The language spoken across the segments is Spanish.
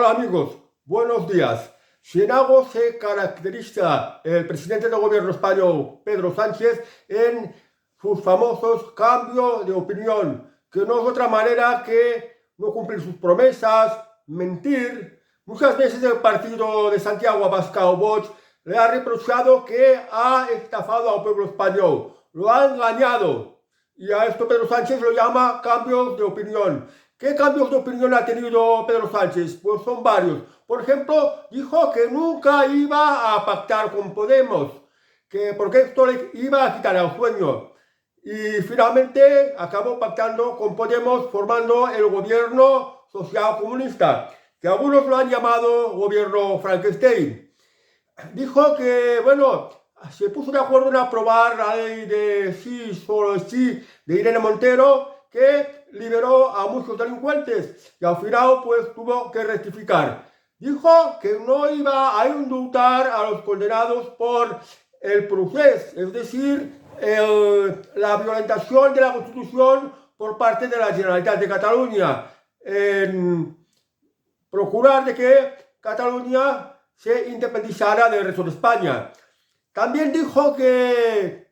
Hola amigos, buenos días. Si en algo se caracteriza el presidente del gobierno español, Pedro Sánchez, en sus famosos cambios de opinión, que no es otra manera que no cumplir sus promesas, mentir. Muchas veces el partido de Santiago Abascal Vox le ha reprochado que ha estafado al pueblo español, lo ha engañado. Y a esto Pedro Sánchez lo llama cambios de opinión. ¿Qué cambios de opinión ha tenido Pedro Sánchez? Pues son varios. Por ejemplo, dijo que nunca iba a pactar con Podemos, que porque esto le iba a quitar el sueño. Y finalmente acabó pactando con Podemos, formando el gobierno social comunista, que algunos lo han llamado gobierno Frankenstein. Dijo que, bueno, se puso de acuerdo en aprobar la ley de sí, solo sí, de Irene Montero, que liberó a muchos delincuentes y al final pues tuvo que rectificar. Dijo que no iba a indultar a los condenados por el procés, es decir, la violentación de la Constitución por parte de la Generalitat de Cataluña, en procurar de que Cataluña se independizara del resto de España. También dijo que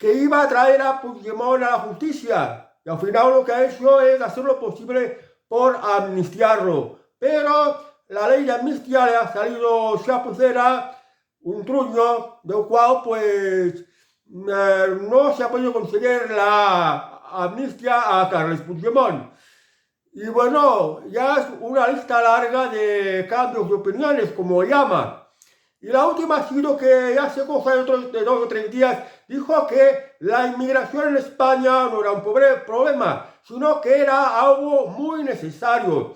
iba a traer a Puigdemont a la justicia. Y al final lo que ha hecho es hacer lo posible por amnistiarlo. Pero la ley de amnistía le ha salido chapucera, un truño, del cual pues no se ha podido conseguir la amnistía a Carles Puigdemont. Y bueno, ya es una lista larga de cambios de opiniones, como llama. Y la última ha sido que hace cosa de 2 o 3 días dijo que la inmigración en España no era un problema, sino que era algo muy necesario,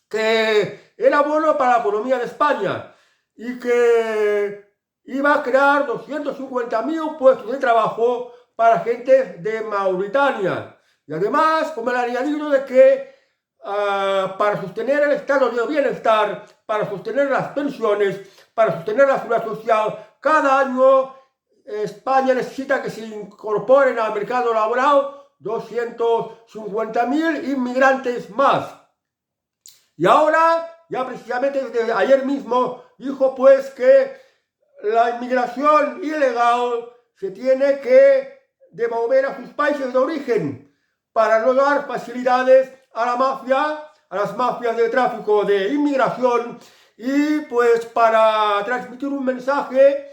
que era bueno para la economía de España y que iba a crear 250.000 puestos de trabajo para gente de Mauritania. Y además, como el añadido de que para sostener el estado de bienestar, para sostener las pensiones, para sostener la seguridad social, cada año España necesita que se incorporen al mercado laboral 250.000 inmigrantes más. Y ahora, ya precisamente desde ayer mismo, dijo pues que la inmigración ilegal se tiene que devolver a sus países de origen para no dar facilidades a la mafia, a las mafias de tráfico de inmigración y pues para transmitir un mensaje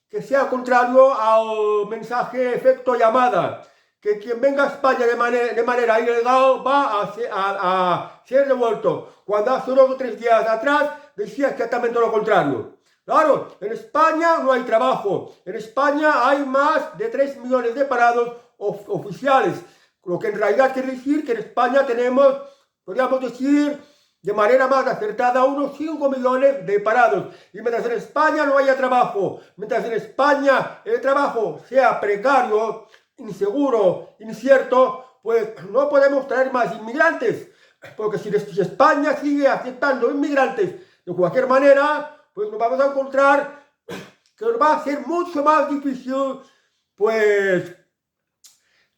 que sea contrario al mensaje efecto llamada, que quien venga a España de manera ilegal va a ser devuelto, cuando hace 2 o 3 días atrás decía exactamente lo contrario. Claro, en España no hay trabajo, en España hay más de 3 millones de parados oficiales, lo que en realidad quiere decir que en España tenemos, podríamos decir, de manera más acertada, unos 5 millones de parados. Y mientras en España no haya trabajo, mientras en España el trabajo sea precario, inseguro, incierto, pues no podemos traer más inmigrantes. Porque si España sigue aceptando inmigrantes de cualquier manera, pues nos vamos a encontrar que nos va a ser mucho más difícil, pues,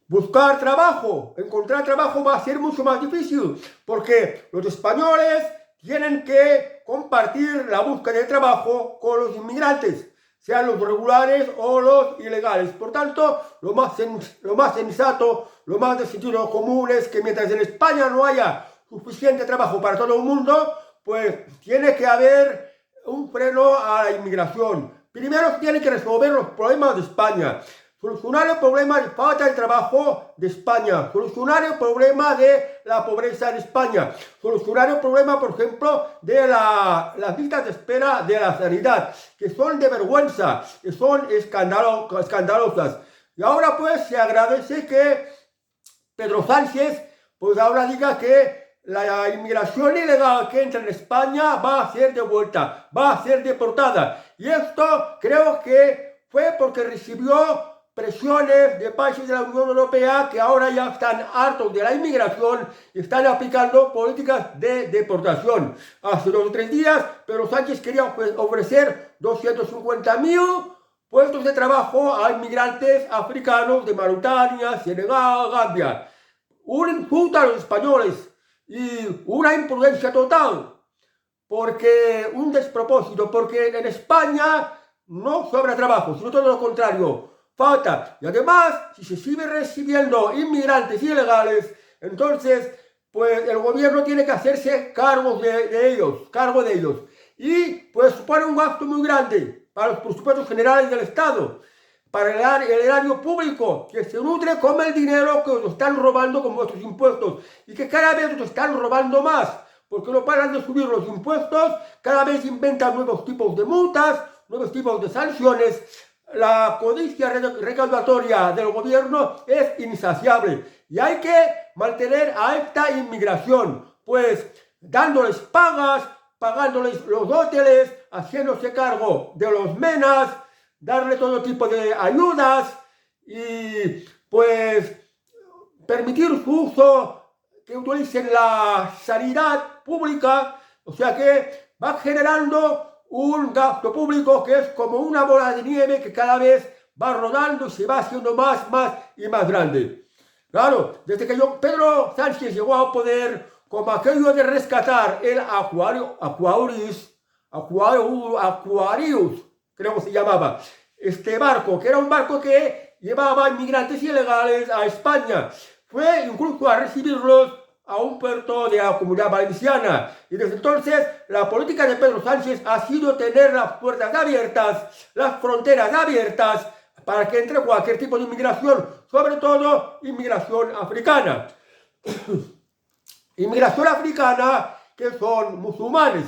buscar trabajo, encontrar trabajo va a ser mucho más difícil, porque los españoles tienen que compartir la búsqueda de trabajo con los inmigrantes, sean los regulares o los ilegales. Por tanto, lo más sensato, lo más de sentido común es que mientras en España no haya suficiente trabajo para todo el mundo, pues tiene que haber un freno a la inmigración. Primero tiene que resolver los problemas de España. Solucionar el problema de falta de trabajo de España, solucionar el problema de la pobreza en España, solucionar el problema, por ejemplo, de las listas de espera de la sanidad, que son de vergüenza, que son escandalosas. Y ahora pues se agradece que Pedro Sánchez pues ahora diga que la inmigración ilegal que entra en España va a ser devuelta, va a ser deportada. Y esto creo que fue porque recibió presiones de países de la Unión Europea que ahora ya están hartos de la inmigración y están aplicando políticas de deportación. Hace 2 o 3 días, Pedro Sánchez quería ofrecer 250.000 puestos de trabajo a inmigrantes africanos de Mauritania, Senegal, Gambia. Un insulto a los españoles y una imprudencia total. porque un despropósito, porque en España no sobra trabajo, sino todo lo contrario, falta. Y además, si se sigue recibiendo inmigrantes ilegales, entonces, pues el gobierno tiene que hacerse cargo de ellos. Y pues supone un gasto muy grande para los presupuestos generales del Estado, para el erario público, que se nutre con el dinero que os están robando con vuestros impuestos y que cada vez os están robando más, porque no paran de subir los impuestos, cada vez inventan nuevos tipos de multas, nuevos tipos de sanciones. La codicia recaudatoria del gobierno es insaciable y hay que mantener a esta inmigración, pues dándoles pagas, pagándoles los hoteles, haciéndose cargo de los menas, darle todo tipo de ayudas y pues permitir su uso, que utilicen la sanidad pública, o sea que va generando un gasto público que es como una bola de nieve que cada vez va rodando y se va haciendo más y más grande. Claro, desde que Pedro Sánchez llegó al poder, como aquello de rescatar el Aquarius, creo que se llamaba, este barco, que era un barco que llevaba inmigrantes ilegales a España, fue incluso a recibirlos a un puerto de la Comunidad Valenciana. Y desde entonces la política de Pedro Sánchez ha sido tener las puertas abiertas, las fronteras abiertas, para que entre cualquier tipo de inmigración, sobre todo inmigración africana. Inmigración africana que son musulmanes.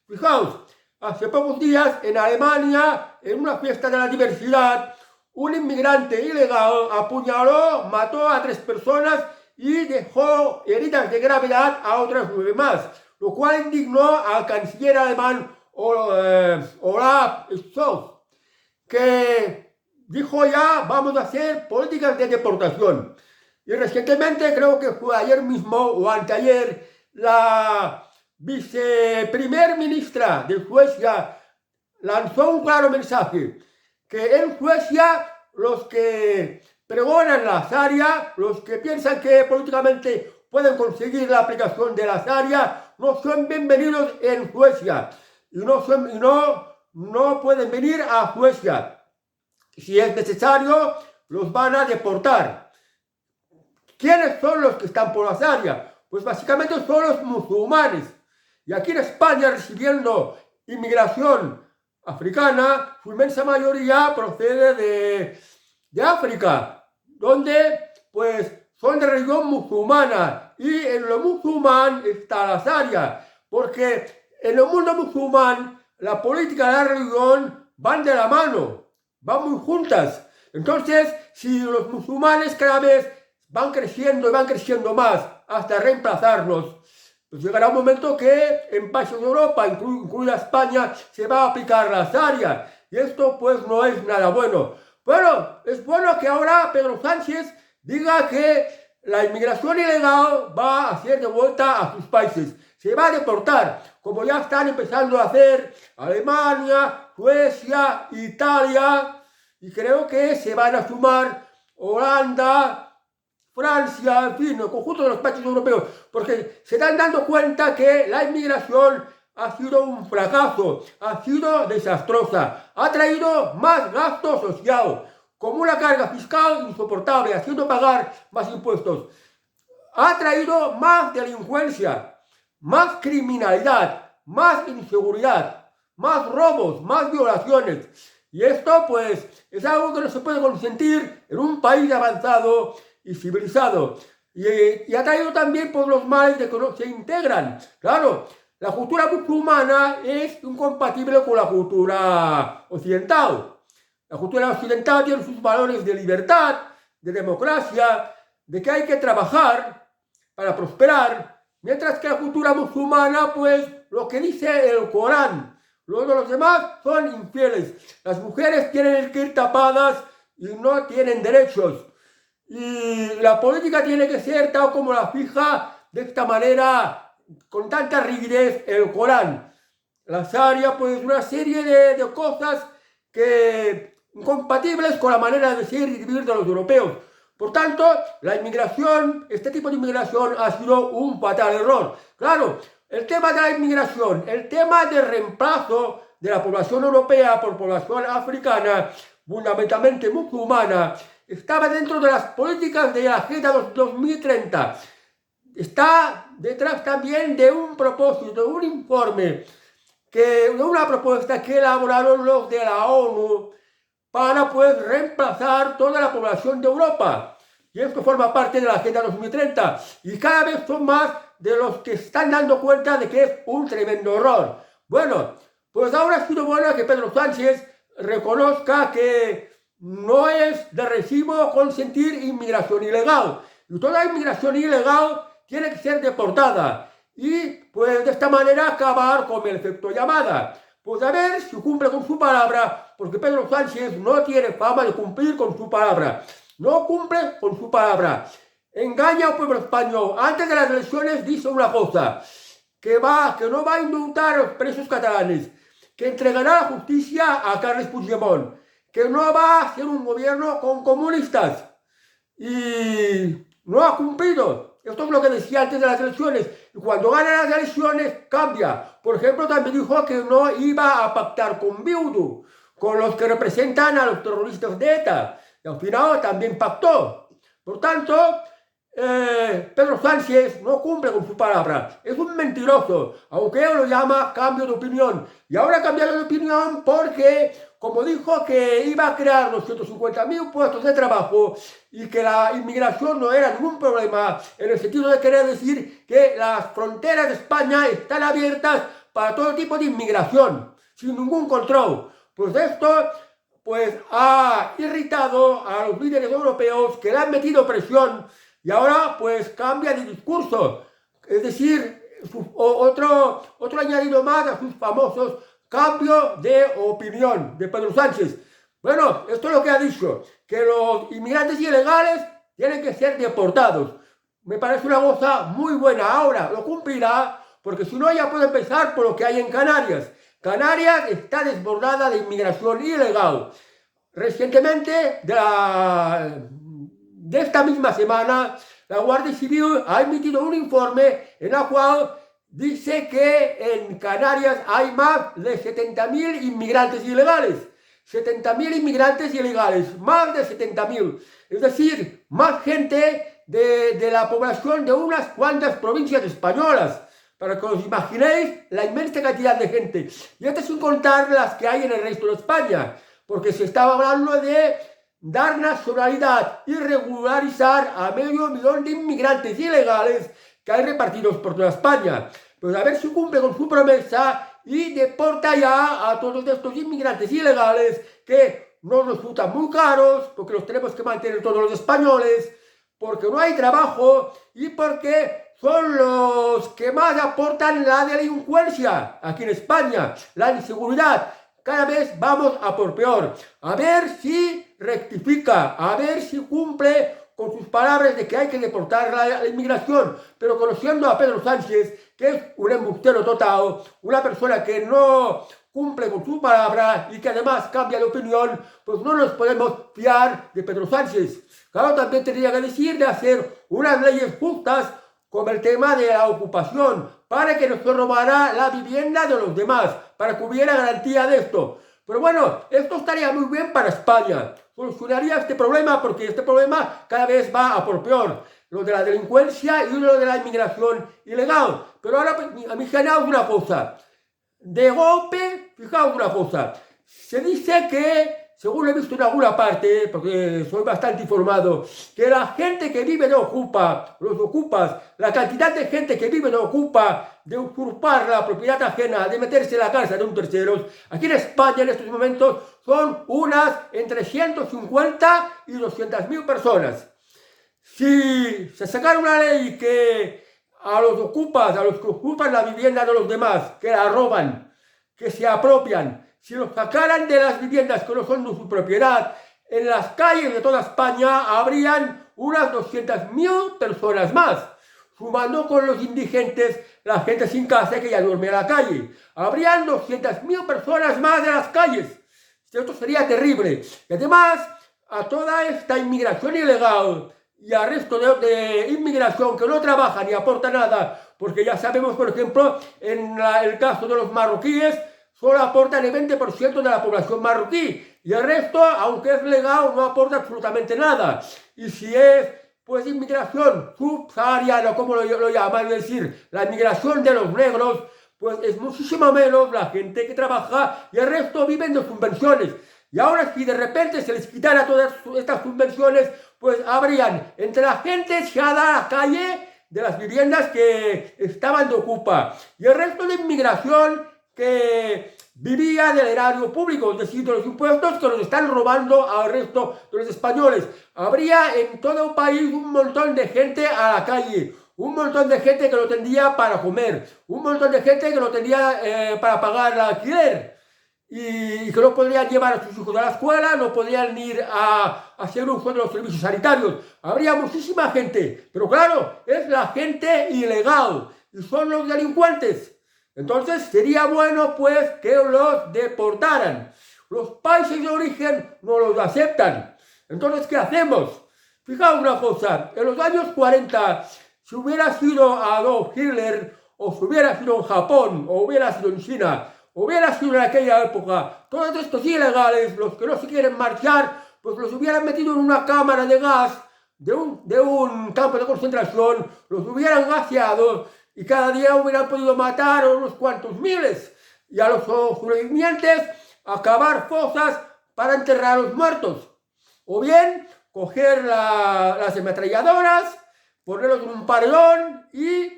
Fijaos, hace pocos días en Alemania, en una fiesta de la diversidad, un inmigrante ilegal apuñaló, mató a 3 personas y dejó heridas de gravedad a otras 9 más, lo cual indignó al canciller alemán Olaf Scholz, que dijo ya vamos a hacer políticas de deportación. Y recientemente, creo que fue ayer mismo o anteayer, la viceprimer ministra de Suecia lanzó un claro mensaje, que en Suecia los que pregonan la Sharia, los que piensan que políticamente pueden conseguir la aplicación de la Sharia, no son bienvenidos en Suecia y no pueden venir a Suecia. Si es necesario, los van a deportar. ¿Quiénes son los que están por la Sharia? Pues básicamente son los musulmanes. Y aquí en España, recibiendo inmigración africana, su inmensa mayoría procede de África, donde pues son de religión musulmana, y en lo musulmán está la Sharia, porque en el mundo musulmán la política y la religión van de la mano, van muy juntas. Entonces, si los musulmanes cada vez van creciendo y van creciendo más hasta reemplazarnos, pues llegará un momento que en países de Europa, incluida España, se va a aplicar la Sharia, y esto pues no es nada bueno. Bueno, es bueno que ahora Pedro Sánchez diga que la inmigración ilegal va a ser devuelta a sus países, se va a deportar, como ya están empezando a hacer Alemania, Suecia, Italia, y creo que se van a sumar Holanda, Francia, en fin, el conjunto de los países europeos, porque se están dando cuenta que la inmigración ha sido un fracaso, ha sido desastrosa, ha traído más gasto social, como una carga fiscal insoportable, haciendo pagar más impuestos, ha traído más delincuencia, más criminalidad, más inseguridad, más robos, más violaciones. Y esto pues es algo que no se puede consentir en un país avanzado y civilizado. Y ha traído también por los males de que no se integran. Claro, la cultura musulmana es incompatible con la cultura occidental. La cultura occidental tiene sus valores de libertad, de democracia, de que hay que trabajar para prosperar, mientras que la cultura musulmana, pues, lo que dice el Corán, los demás son infieles. Las mujeres tienen que ir tapadas y no tienen derechos. Y la política tiene que ser tal como la fija de esta manera, con tanta rigidez, el Corán. La Sharia, pues, una serie de cosas que incompatibles con la manera de ser y vivir de los europeos. Por tanto, la inmigración, este tipo de inmigración ha sido un fatal error. Claro, el tema de la inmigración, el tema del reemplazo de la población europea por población africana, fundamentalmente musulmana, estaba dentro de las políticas de la Agenda 2030. Está detrás también de un propósito, de un informe, de una propuesta que elaboraron los de la ONU para reemplazar toda la población de Europa. Y esto forma parte de la Agenda 2030. Y cada vez son más de los que están dando cuenta de que es un tremendo error. Bueno, pues ahora ha sido bueno que Pedro Sánchez reconozca que no es de recibo consentir inmigración ilegal. Y toda inmigración ilegal tiene que ser deportada. Y pues de esta manera acabar con el efecto llamada. Pues a ver si cumple con su palabra, porque Pedro Sánchez no tiene fama de cumplir con su palabra. No cumple con su palabra. Engaña al pueblo español. Antes de las elecciones dice una cosa, que no va a indultar a los presos catalanes, que entregará la justicia a Carles Puigdemont, que no va a hacer un gobierno con comunistas. Y no ha cumplido. Esto es lo que decía antes de las elecciones. Y cuando gana las elecciones, cambia. Por ejemplo, también dijo que no iba a pactar con Bildu, con los que representan a los terroristas de ETA. Y al final también pactó. Por tanto, Pedro Sánchez no cumple con su palabra. Es un mentiroso, aunque él lo llama cambio de opinión. Y ahora ha cambiado de opinión porque, como dijo que iba a crear los 150.000 puestos de trabajo y que la inmigración no era ningún problema, en el sentido de querer decir que las fronteras de España están abiertas para todo tipo de inmigración, sin ningún control. Pues esto ha irritado a los líderes europeos que le han metido presión y ahora pues cambia de discurso. Es decir, otro añadido más a sus famosos cambio de opinión de Pedro Sánchez. Bueno, esto es lo que ha dicho, que los inmigrantes ilegales tienen que ser deportados. Me parece una cosa muy buena. Ahora lo cumplirá, porque si no ya puede empezar por lo que hay en Canarias. Canarias está desbordada de inmigración ilegal. Recientemente, de esta misma semana, la Guardia Civil ha emitido un informe en el cual dice que en Canarias hay más de 70.000 inmigrantes ilegales. 70.000 inmigrantes ilegales, más de 70.000. Es decir, más gente de la población de unas cuantas provincias españolas. Para que os imaginéis la inmensa cantidad de gente. Y esto sin contar las que hay en el resto de España. Porque se estaba hablando de dar nacionalidad y regularizar a 500.000 de inmigrantes ilegales que hay repartidos por toda España. Pues a ver si cumple con su promesa y deporta ya a todos estos inmigrantes ilegales que nos resultan muy caros, porque los tenemos que mantener todos los españoles, porque no hay trabajo y porque son los que más aportan la delincuencia aquí en España, la inseguridad. Cada vez vamos a por peor. A ver si rectifica, a ver si cumple con sus palabras de que hay que deportar la inmigración. Pero conociendo a Pedro Sánchez, que es un embustero total, una persona que no cumple con su palabra y que además cambia de opinión, pues no nos podemos fiar de Pedro Sánchez. Claro, también tendría que decir de hacer unas leyes justas como el tema de la ocupación, para que no se robara la vivienda de los demás, para que hubiera garantía de esto. Pero bueno, esto estaría muy bien para España. Solucionaría este problema porque este problema cada vez va a por peor. Lo de la delincuencia y lo de la inmigración ilegal. Pero ahora, a mí fijaos una cosa. De golpe, fijaos una cosa. Se dice que, según he visto en alguna parte, porque soy bastante informado, que la gente que vive de ocupa, los ocupas, la cantidad de gente que vive de ocupa, de usurpar la propiedad ajena, de meterse en la casa de un tercero, aquí en España en estos momentos son unas entre 150 y 200.000 personas. Si se sacara una ley que a los que ocupan la vivienda de los demás, que la roban, que se apropian, si los sacaran de las viviendas que no son de su propiedad, en las calles de toda España habrían unas 200.000 personas más, sumando con los indigentes, la gente sin casa que ya duerme en la calle. Habrían 200.000 personas más en las calles. Esto sería terrible. Y además, a toda esta inmigración ilegal y al resto de inmigración que no trabaja ni aporta nada, porque ya sabemos, por ejemplo, en el caso de los marroquíes, solo aportan el 20% de la población marroquí, y el resto, aunque es legal, no aporta absolutamente nada. Y si es, pues, inmigración subsahariana, como lo llaman, es decir, la inmigración de los negros, pues es muchísimo menos la gente que trabaja, y el resto viven de subvenciones. Y ahora, si de repente se les quitara todas estas subvenciones, pues habrían entre la gente echada a la calle de las viviendas que estaban de ocupa, y el resto de inmigración que vivía del erario público, es decir, de los impuestos que nos están robando al resto de los españoles. Habría en todo el país un montón de gente a la calle, un montón de gente que no tendría para comer, un montón de gente que no tendría para pagar el alquiler, y que no podrían llevar a sus hijos a la escuela, no podrían ir a hacer uso de los servicios sanitarios. Habría muchísima gente, pero claro, es la gente ilegal y son los delincuentes. Entonces sería bueno, pues, que los deportaran. Los países de origen no los aceptan. Entonces, ¿qué hacemos? Fijaos una cosa, en los años 40, si hubiera sido Adolf Hitler, o si hubiera sido en Japón, o hubiera sido en China, hubiera sido en aquella época, todos estos ilegales, los que no se quieren marchar, pues los hubieran metido en una cámara de gas de un campo de concentración, los hubieran gaseado, y cada día hubieran podido matar a unos cuantos miles, y a los sobrevivientes acabar fosas para enterrar a los muertos. O bien, coger las ametralladoras, ponerlos en un paredón y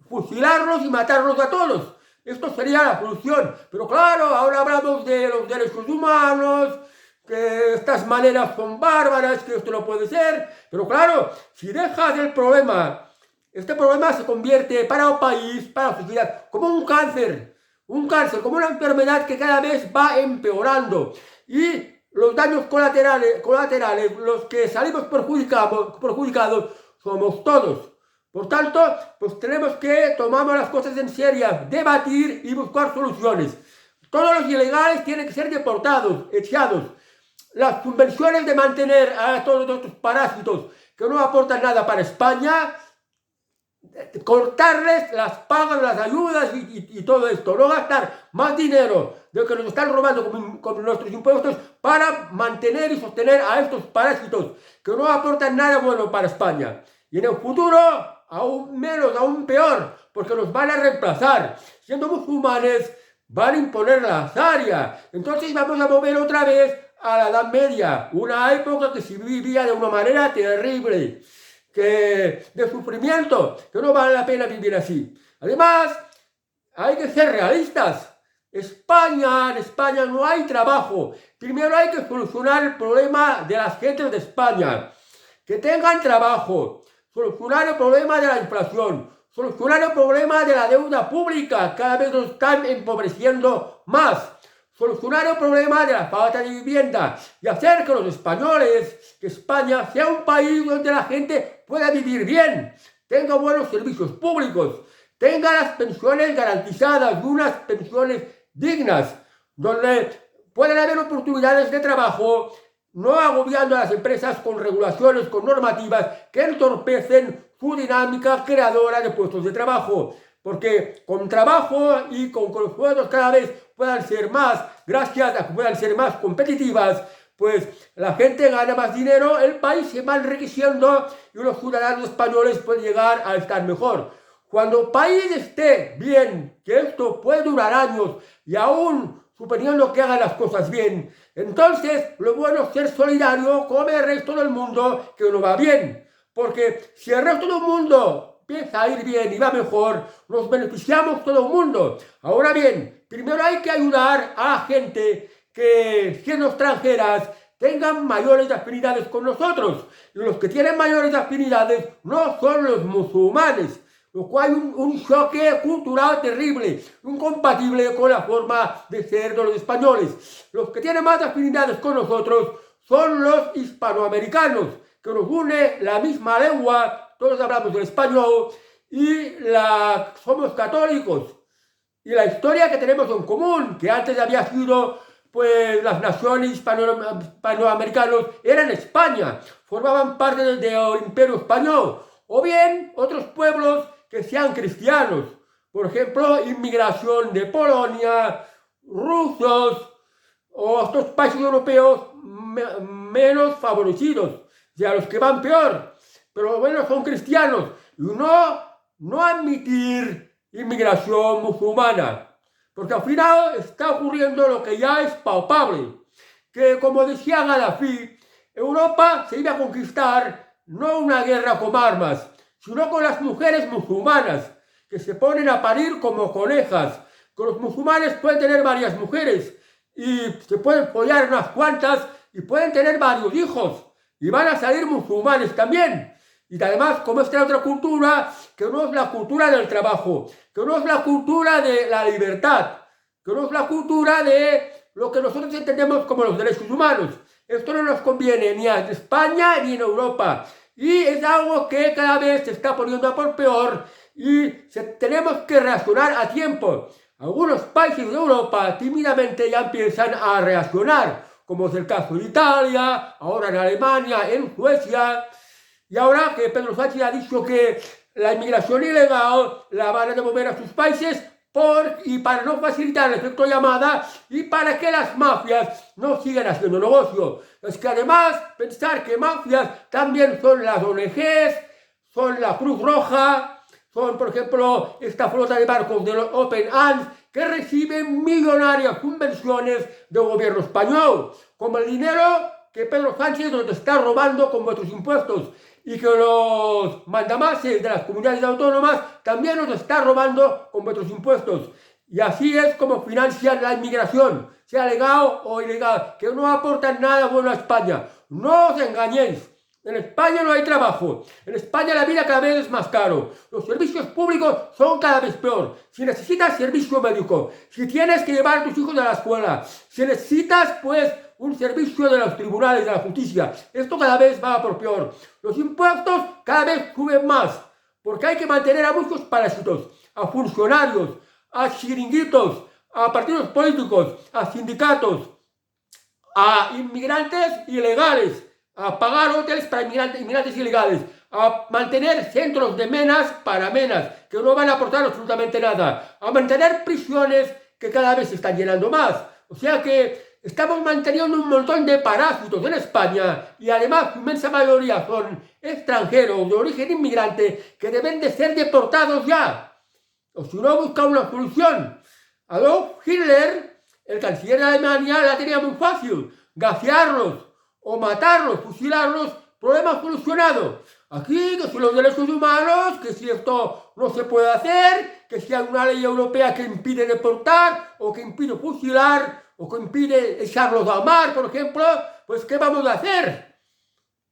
fusilarlos y matarlos a todos. Esto sería la solución. Pero claro, ahora hablamos de los derechos humanos, que estas maneras son bárbaras, que esto no puede ser. Pero claro, si dejas el problema, este problema se convierte para el país, para la sociedad, como un cáncer, como una enfermedad que cada vez va empeorando. Y los daños colaterales, los que salimos perjudicados, somos todos. Por tanto, pues tenemos que tomar las cosas en serio, debatir y buscar soluciones. Todos los ilegales tienen que ser deportados, echados. Las subvenciones de mantener a todos estos parásitos que no aportan nada para España, cortarles las pagas, las ayudas y todo esto. No gastar más dinero de lo que nos están robando con nuestros impuestos para mantener y sostener a estos parásitos que no aportan nada bueno para España. Y en el futuro, aún menos, aún peor, porque nos van a reemplazar. Siendo musulmanes, van a imponer la Sharia. Entonces vamos a volver otra vez a la Edad Media, una época que se vivía de una manera terrible, de sufrimiento, que no vale la pena vivir así. Además, hay que ser realistas. En España no hay trabajo. Primero hay que solucionar el problema de las gentes de España, que tengan trabajo. Solucionar el problema de la inflación, solucionar el problema de la deuda pública, cada vez nos están empobreciendo más, solucionar el problema de la falta de vivienda y hacer que los españoles, que España sea un país donde la gente pueda vivir bien, tenga buenos servicios públicos, tenga las pensiones garantizadas, unas pensiones dignas, donde puedan haber oportunidades de trabajo, no agobiando a las empresas con regulaciones, con normativas que entorpecen su dinámica creadora de puestos de trabajo. Porque con trabajo y con que los sueldos cada vez puedan ser más, gracias a que puedan ser más competitivas, pues la gente gana más dinero, el país se va enriqueciendo y los ciudadanos españoles pueden llegar a estar mejor. Cuando el país esté bien, que esto puede durar años y aún suponiendo que hagan las cosas bien, entonces lo bueno es ser solidario con el resto del mundo que no va bien. Porque si el resto del mundo empieza a ir bien y va mejor, nos beneficiamos todo el mundo. Ahora bien, primero hay que ayudar a la gente que, siendo extranjeras, tengan mayores afinidades con nosotros. Y los que tienen mayores afinidades no son los musulmanes, lo cual hay un choque cultural terrible, incompatible con la forma de ser de los españoles. Los que tienen más afinidades con nosotros son los hispanoamericanos, que nos une la misma lengua, todos hablamos el español y somos católicos. Y la historia que tenemos en común, que antes había sido, pues las naciones hispanoamericanas eran España, formaban parte del Imperio Español, o bien otros pueblos que sean cristianos. Por ejemplo, inmigración de Polonia, rusos o estos países europeos menos favorecidos, o sea, los que van peor, pero bueno, son cristianos. Y no admitir inmigración musulmana, porque al final está ocurriendo lo que ya es palpable, que como decía Gaddafi, Europa se iba a conquistar no una guerra con armas, sino con las mujeres musulmanas, que se ponen a parir como conejas. Que los musulmanes pueden tener varias mujeres y se pueden follar unas cuantas y pueden tener varios hijos y van a salir musulmanes también. Y además, como esta otra cultura, que no es la cultura del trabajo, que no es la cultura de la libertad, que no es la cultura de lo que nosotros entendemos como los derechos humanos. Esto no nos conviene ni en España ni en Europa. Y es algo que cada vez se está poniendo a por peor y tenemos que reaccionar a tiempo. Algunos países de Europa tímidamente ya empiezan a reaccionar, como es el caso de Italia, ahora en Alemania, en Suecia. Y ahora que Pedro Sánchez ha dicho que la inmigración ilegal la van a devolver a sus países y para no facilitar el efecto llamada y para que las mafias no sigan haciendo negocio. Es que además pensar que mafias también son las ONGs, son la Cruz Roja, son por ejemplo esta flota de barcos de los Open Arms que reciben millonarias subvenciones del gobierno español, como el dinero que Pedro Sánchez nos está robando con vuestros impuestos y que los mandamases de las comunidades autónomas también nos está robando con vuestros impuestos. Y así es como financian la inmigración, sea legal o ilegal, que no aportan nada bueno a España. No os engañéis. En España no hay trabajo. En España la vida cada vez es más caro. Los servicios públicos son cada vez peor. Si necesitas servicio médico, si tienes que llevar a tus hijos a la escuela, si necesitas pues un servicio de los tribunales, de la justicia, esto cada vez va por peor. Los impuestos cada vez suben más, porque hay que mantener a muchos parásitos, a funcionarios, a chiringuitos, a partidos políticos, a sindicatos, a inmigrantes ilegales, a pagar hoteles para inmigrantes ilegales, a mantener centros de menas para menas, que no van a aportar absolutamente nada, a mantener prisiones que cada vez se están llenando más. O sea que estamos manteniendo un montón de parásitos en España y además su inmensa mayoría son extranjeros de origen inmigrante que deben de ser deportados ya. O si no, busca una solución. Adolf Hitler, el canciller de Alemania, la tenía muy fácil: gasearlos o matarlos, fusilarlos, problema solucionado. Aquí, que si los derechos humanos, que si esto no se puede hacer, que si hay una ley europea que impide deportar, o que impide fusilar, o que impide echarlos al mar, por ejemplo, pues ¿qué vamos a hacer?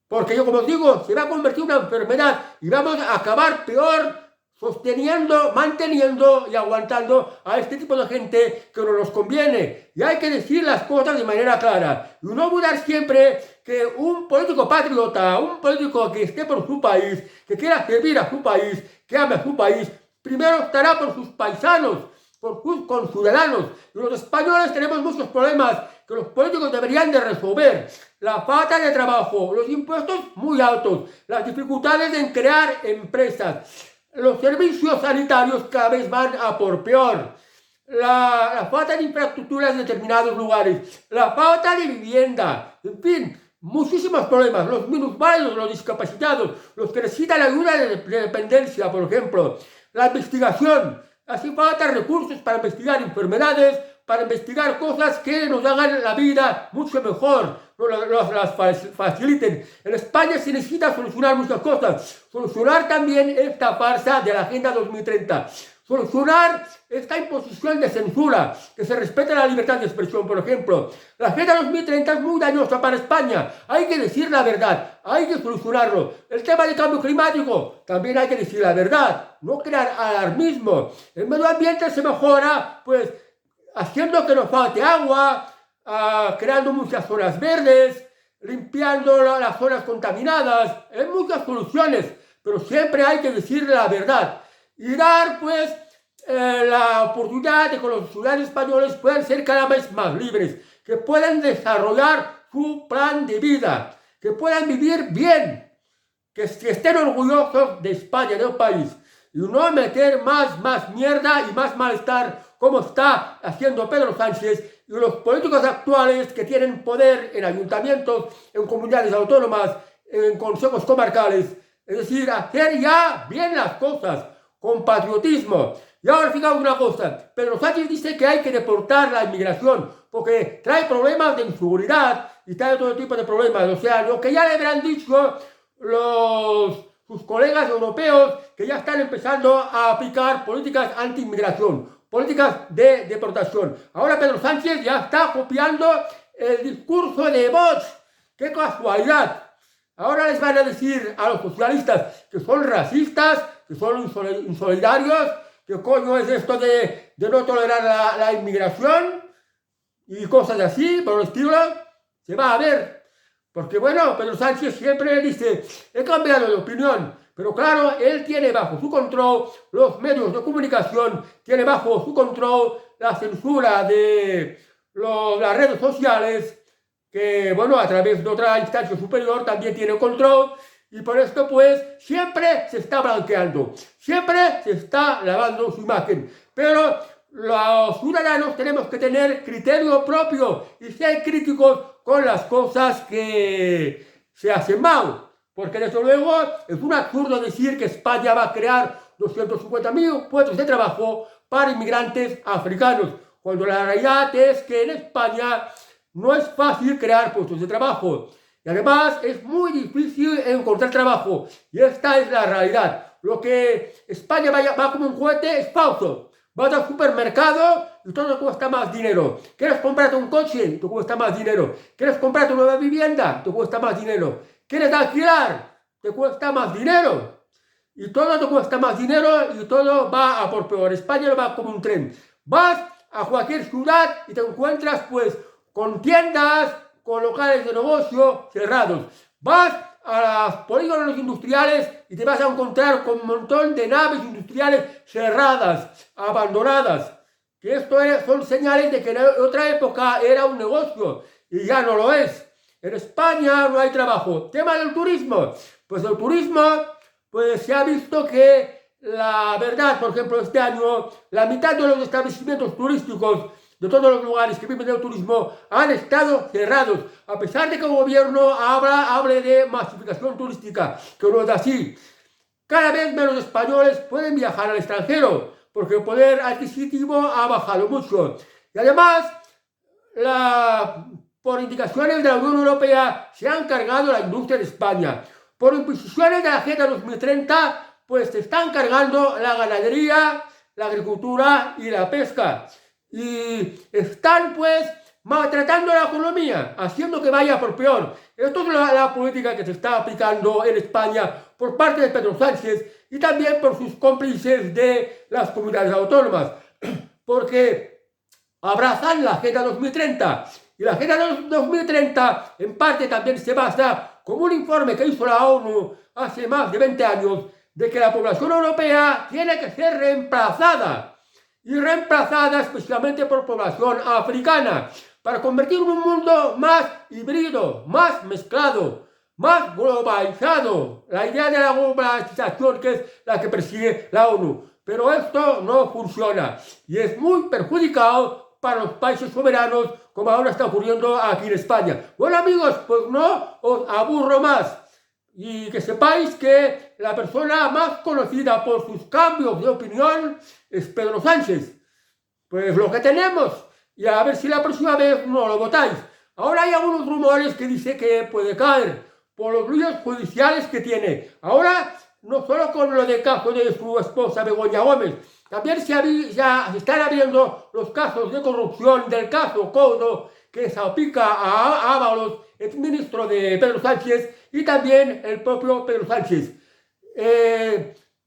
Porque yo, como os digo, se va a convertir en una enfermedad y vamos a acabar peor sosteniendo, manteniendo y aguantando a este tipo de gente que no nos conviene. Y hay que decir las cosas de manera clara. Y no dudar siempre que un político patriota, un político que esté por su país, que quiera servir a su país, que ame a su país, primero estará por sus paisanos, por sus conciudadanos. Y los españoles tenemos muchos problemas que los políticos deberían de resolver. La falta de trabajo, los impuestos muy altos, las dificultades en crear empresas, los servicios sanitarios cada vez van a por peor, la falta de infraestructuras en determinados lugares, la falta de vivienda, en fin, muchísimos problemas. Los minusválidos, los discapacitados, los que necesitan ayuda de dependencia, por ejemplo, la investigación. Hace falta recursos para investigar enfermedades, para investigar cosas que nos hagan la vida mucho mejor, las faciliten. En España se necesita solucionar muchas cosas. Solucionar también esta farsa de la Agenda 2030. Solucionar esta imposición de censura, que se respete la libertad de expresión, por ejemplo. La Agenda 2030 es muy dañosa para España. Hay que decir la verdad, hay que solucionarlo. El tema del cambio climático, también hay que decir la verdad, no crear alarmismo. El medio ambiente se mejora, pues, haciendo que nos falte agua, creando muchas zonas verdes, limpiando las zonas contaminadas. Hay muchas soluciones, pero siempre hay que decir la verdad y dar pues la oportunidad de que los ciudadanos españoles puedan ser cada vez más libres, que puedan desarrollar su plan de vida, que puedan vivir bien, que estén orgullosos de España, del país. y no meter más mierda y más malestar como está haciendo Pedro Sánchez y los políticos actuales que tienen poder en ayuntamientos, en comunidades autónomas, en consejos comarcales. Es decir, hacer ya bien las cosas, con patriotismo. Y ahora fijaos una cosa, Pedro Sánchez dice que hay que deportar la inmigración porque trae problemas de inseguridad y trae todo tipo de problemas. O sea, lo que ya le habrán dicho sus colegas europeos que ya están empezando a aplicar políticas anti-inmigración, políticas de deportación. Ahora Pedro Sánchez ya está copiando el discurso de Vox. ¡Qué casualidad! Ahora les van a decir a los socialistas que son racistas, que son insolidarios, que coño es esto de no tolerar la inmigración y cosas así, por el estilo. Se va a ver. Porque bueno, Pedro Sánchez siempre dice, he cambiado de opinión, pero claro, él tiene bajo su control los medios de comunicación, tiene bajo su control la censura de las redes sociales, que bueno, a través de otra instancia superior también tiene control, y por esto pues siempre se está blanqueando, siempre se está lavando su imagen, pero los ciudadanos tenemos que tener criterio propio y ser críticos con las cosas que se hacen mal, porque desde luego es un absurdo decir que España va a crear 250.000 puestos de trabajo para inmigrantes africanos, cuando la realidad es que en España no es fácil crear puestos de trabajo y además es muy difícil encontrar trabajo, y esta es la realidad. Lo que España va como un cohete es falso. Vas al supermercado y todo te cuesta más dinero. ¿Quieres comprarte un coche? Te cuesta más dinero. ¿Quieres comprarte una nueva vivienda? Te cuesta más dinero. ¿Quieres alquilar? Te cuesta más dinero. Y todo te cuesta más dinero y todo va a por peor. España no va como un tren. Vas a cualquier ciudad y te encuentras pues con tiendas, con locales de negocio cerrados. Vas a los polígonos industriales y te vas a encontrar con un montón de naves industriales cerradas, abandonadas. Que esto son señales de que en otra época era un negocio y ya no lo es. En España no hay trabajo. Tema del turismo. Pues el turismo, pues se ha visto que la verdad, por ejemplo, este año, la mitad de los establecimientos turísticos de todos los lugares que viven del turismo han estado cerrados, a pesar de que el gobierno hable de masificación turística, que no es así. Cada vez menos españoles pueden viajar al extranjero, porque el poder adquisitivo ha bajado mucho. Y además, por indicaciones de la Unión Europea, se han cargado la industria de España. Por imposiciones de la Agenda 2030, pues se están cargando la ganadería, la agricultura y la pesca. Y están pues maltratando la economía, haciendo que vaya por peor. Esto es la política que se está aplicando en España por parte de Pedro Sánchez y también por sus cómplices de las comunidades autónomas, porque abrazan la Agenda 2030 y la Agenda 2030 en parte también se basa como un informe que hizo la ONU hace más de 20 años de que la población europea tiene que ser reemplazada y reemplazada especialmente por población africana, para convertir un mundo más híbrido, más mezclado, más globalizado. La idea de la globalización que es la que persigue la ONU. Pero esto no funciona y es muy perjudicado para los países soberanos, como ahora está ocurriendo aquí en España. Bueno amigos, pues no os aburro más. Y que sepáis que la persona más conocida por sus cambios de opinión es Pedro Sánchez. Pues lo que tenemos, y a ver si la próxima vez no lo votáis. Ahora hay algunos rumores que dice que puede caer por los líos judiciales que tiene. Ahora, no solo con lo del caso de su esposa Begoña Gómez, también ya se están abriendo los casos de corrupción del caso Coldo, que salpica a Ábalos, exministro de Pedro Sánchez, y también el propio Pedro Sánchez.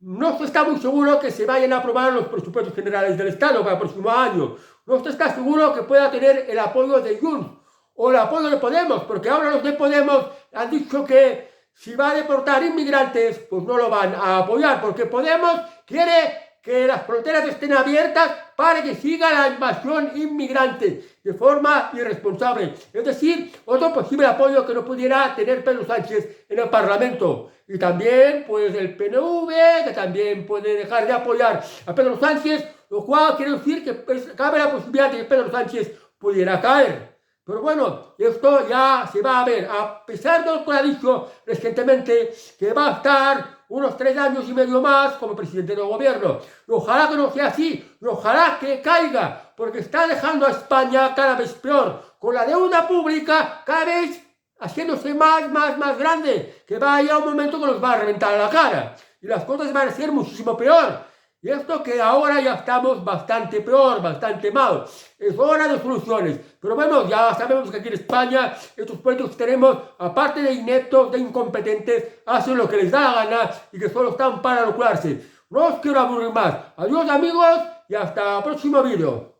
No se está muy seguro que se vayan a aprobar los presupuestos generales del Estado para el próximo año. No se está seguro que pueda tener el apoyo de Junts o el apoyo de Podemos, porque ahora los de Podemos han dicho que si va a deportar inmigrantes, pues no lo van a apoyar, porque Podemos quiere que las fronteras estén abiertas para que siga la invasión inmigrante de forma irresponsable. Es decir, otro posible apoyo que no pudiera tener Pedro Sánchez en el Parlamento. Y también, pues, el PNV, que también puede dejar de apoyar a Pedro Sánchez, lo cual quiere decir que cabe la posibilidad de que Pedro Sánchez pudiera caer. Pero bueno, esto ya se va a ver, a pesar de lo que ha dicho recientemente, que va a estar unos 3 años y medio más como presidente del gobierno. Y ojalá que no sea así, y ojalá que caiga, porque está dejando a España cada vez peor, con la deuda pública cada vez haciéndose más grande, que va a llegar un momento que nos va a reventar la cara, y las cosas van a ser muchísimo peor. Y esto que ahora ya estamos bastante peor, bastante mal. Es hora de soluciones. Pero bueno, ya sabemos que aquí en España estos políticos que tenemos, aparte de ineptos, de incompetentes, hacen lo que les da la gana y que solo están para lucrarse. No os quiero aburrir más. Adiós amigos y hasta el próximo vídeo.